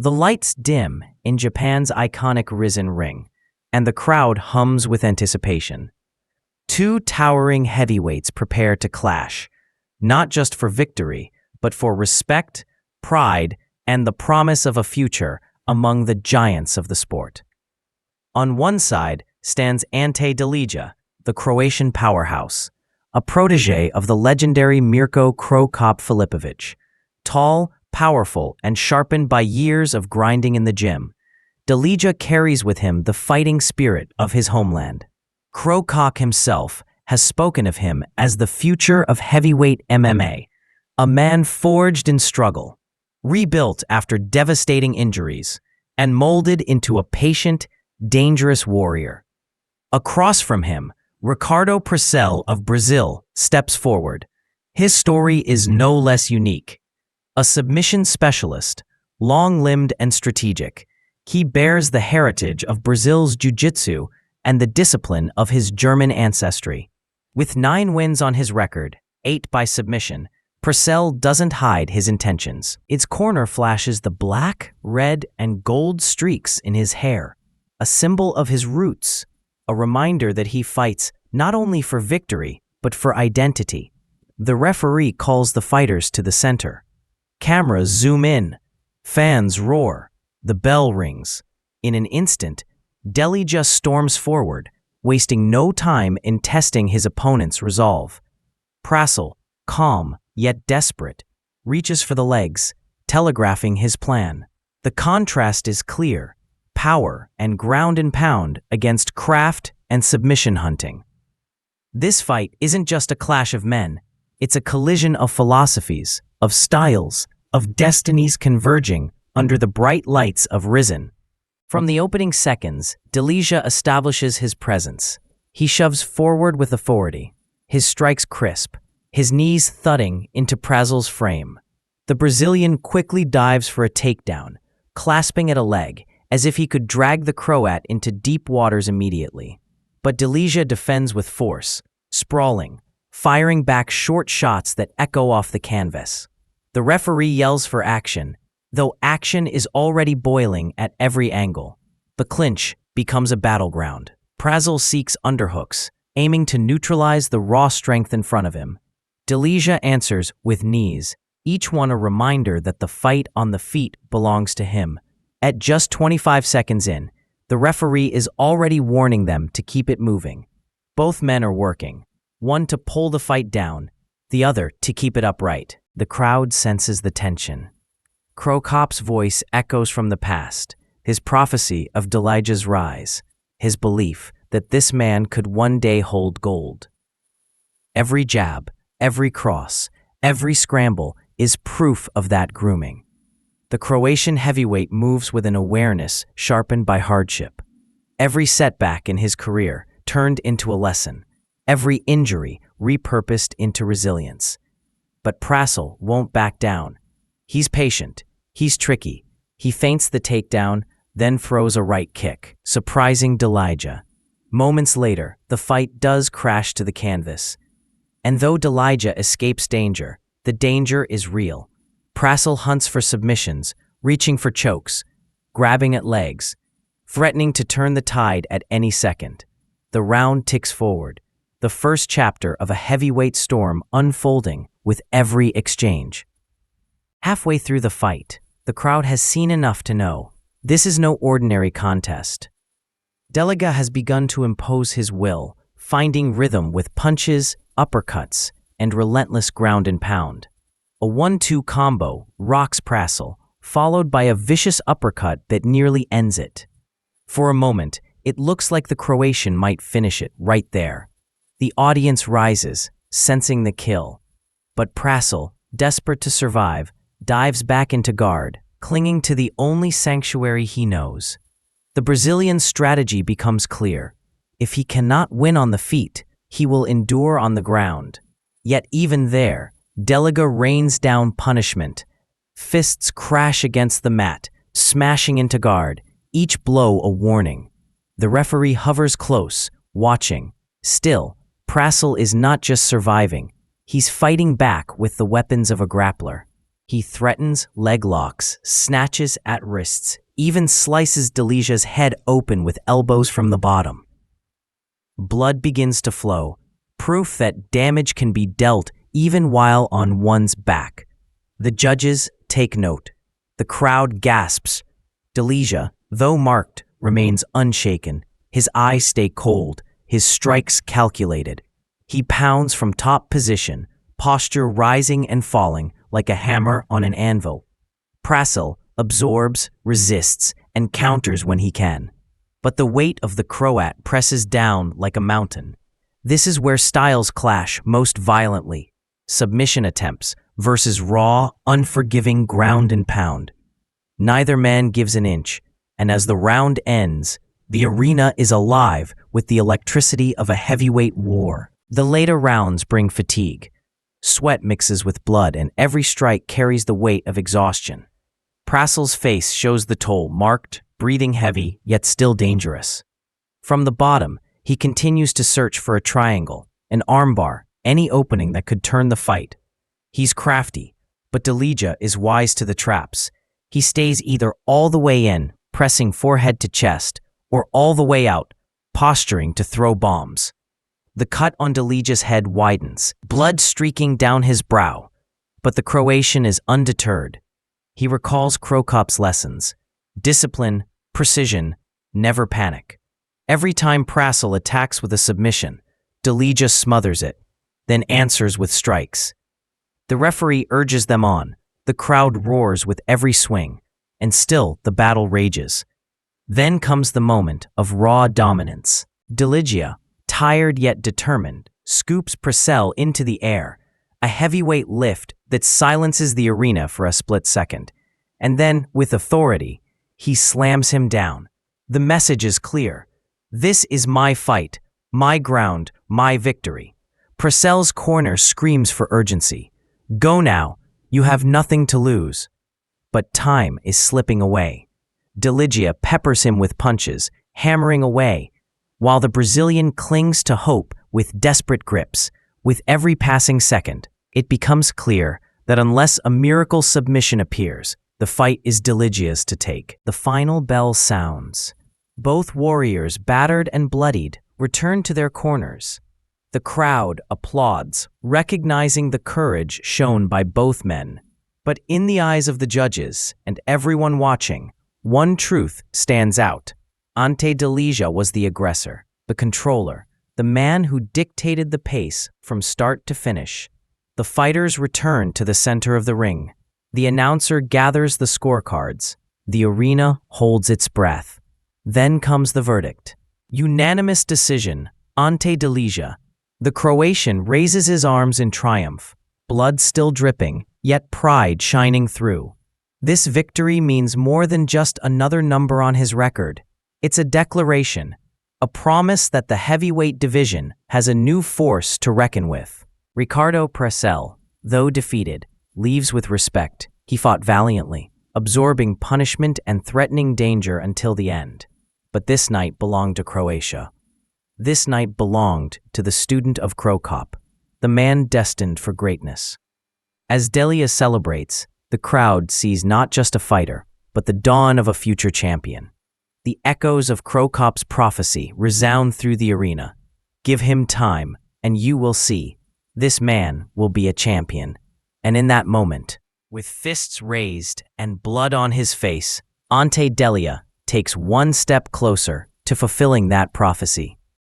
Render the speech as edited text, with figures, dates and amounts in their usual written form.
The lights dim in Japan's iconic Risen Ring, and the crowd hums with anticipation. Two towering heavyweights prepare to clash, not just for victory, but for respect, pride, and the promise of a future among the giants of the sport. On one side stands Ante Delija, the Croatian powerhouse, a protege of the legendary Mirko "Cro Cop" Filipovic. Tall, powerful, and sharpened by years of grinding in the gym, Delija carries with him the fighting spirit of his homeland. Cro Cop himself has spoken of him as the future of heavyweight MMA, a man forged in struggle, rebuilt after devastating injuries, and molded into a patient, dangerous warrior. Across from him, Ricardo Purcell of Brazil steps forward. His story is no less unique. A submission specialist, long-limbed and strategic, he bears the heritage of Brazil's jiu-jitsu and the discipline of his German ancestry. With 9 wins on his record, 8 by submission, Purcell doesn't hide his intentions. Its corner flashes the black, red, and gold streaks in his hair, a symbol of his roots, a reminder that he fights not only for victory, but for identity. The referee calls the fighters to the center. Cameras zoom in, fans roar, the bell rings. In an instant, Delija storms forward, wasting no time in testing his opponent's resolve. Purcell, calm yet desperate, reaches for the legs, telegraphing his plan. The contrast is clear: power and ground and pound against craft and submission hunting. This fight isn't just a clash of men, it's a collision of philosophies, of styles, of destinies converging under the bright lights of Risen. From the opening seconds, Delija establishes his presence. He shoves forward with authority, his strikes crisp, his knees thudding into Purcell's frame. The Brazilian quickly dives for a takedown, clasping at a leg, as if he could drag the Croat into deep waters immediately. But Delija defends with force, sprawling, firing back short shots that echo off the canvas. The referee yells for action, though action is already boiling at every angle. The clinch becomes a battleground. Purcell seeks underhooks, aiming to neutralize the raw strength in front of him. Delija answers with knees, each one a reminder that the fight on the feet belongs to him. At just 25 seconds in, the referee is already warning them to keep it moving. Both men are working, one to pull the fight down, the other to keep it upright. The crowd senses the tension. Cro Cop's voice echoes from the past, his prophecy of Delija's rise, his belief that this man could one day hold gold. Every jab, every cross, every scramble is proof of that grooming. The Croatian heavyweight moves with an awareness sharpened by hardship. Every setback in his career turned into a lesson, every injury repurposed into resilience. But Purcell won't back down. He's patient, he's tricky. He feints the takedown, then throws a right kick, surprising Delija. Moments later, the fight does crash to the canvas. And though Delija escapes danger, the danger is real. Purcell hunts for submissions, reaching for chokes, grabbing at legs, threatening to turn the tide at any second. The round ticks forward, the first chapter of a heavyweight storm unfolding with every exchange. Halfway through the fight, the crowd has seen enough to know this is no ordinary contest. Delija has begun to impose his will, finding rhythm with punches, uppercuts, and relentless ground and pound. A 1-2 combo rocks Purcell, followed by a vicious uppercut that nearly ends it. For a moment, it looks like the Croatian might finish it right there. The audience rises, sensing the kill. But Purcell, desperate to survive, dives back into guard, clinging to the only sanctuary he knows. The Brazilian's strategy becomes clear. If he cannot win on the feet, he will endure on the ground. Yet even there, Delija rains down punishment. Fists crash against the mat, smashing into guard, each blow a warning. The referee hovers close, watching. Still, Purcell is not just surviving. He's fighting back with the weapons of a grappler. He threatens, leg locks, snatches at wrists, even slices Delija's head open with elbows from the bottom. Blood begins to flow, proof that damage can be dealt even while on one's back. The judges take note. The crowd gasps. Delija, though marked, remains unshaken. His eyes stay cold, his strikes calculated. He pounds from top position, posture rising and falling like a hammer on an anvil. Prasil absorbs, resists, and counters when he can. But the weight of the Croat presses down like a mountain. This is where styles clash most violently. Submission attempts versus raw, unforgiving ground and pound. Neither man gives an inch, and as the round ends, the arena is alive with the electricity of a heavyweight war. The later rounds bring fatigue. Sweat mixes with blood, and every strike carries the weight of exhaustion. Prasil's face shows the toll, marked, breathing heavy, yet still dangerous. From the bottom, he continues to search for a triangle, an armbar, any opening that could turn the fight. He's crafty, but Delija is wise to the traps. He stays either all the way in, pressing forehead to chest, or all the way out, posturing to throw bombs. The cut on Delija's head widens, blood streaking down his brow, but the Croatian is undeterred. He recalls Krokop's lessons: discipline, precision, never panic. Every time Prasil attacks with a submission, Delija smothers it, then answers with strikes. The referee urges them on. The crowd roars with every swing, and still the battle rages. Then comes the moment of raw dominance. Delija, tired yet determined, scoops Prasil into the air, a heavyweight lift that silences the arena for a split second. And then, with authority, he slams him down. The message is clear. This is my fight, my ground, my victory. Prasil's corner screams for urgency. Go now, you have nothing to lose. But time is slipping away. Delija peppers him with punches, hammering away, while the Brazilian clings to hope with desperate grips. With every passing second, it becomes clear that unless a miracle submission appears, the fight is Delija's to take. The final bell sounds. Both warriors, battered and bloodied, return to their corners. The crowd applauds, recognizing the courage shown by both men. But in the eyes of the judges and everyone watching, one truth stands out. Ante Delija was the aggressor, the controller, the man who dictated the pace from start to finish. The fighters return to the center of the ring. The announcer gathers the scorecards. The arena holds its breath. Then comes the verdict. Unanimous decision, Ante Delija. The Croatian raises his arms in triumph, blood still dripping, yet pride shining through. This victory means more than just another number on his record. It's a declaration, a promise that the heavyweight division has a new force to reckon with. Ricardo Prasil, though defeated, leaves with respect. He fought valiantly, absorbing punishment and threatening danger until the end. But this night belonged to Croatia. This night belonged to the student of Krokop, the man destined for greatness. As Delija celebrates, the crowd sees not just a fighter, but the dawn of a future champion. The echoes of Krokop's prophecy resound through the arena. Give him time, and you will see. This man will be a champion. And in that moment, with fists raised and blood on his face, Ante Delija takes one step closer to fulfilling that prophecy.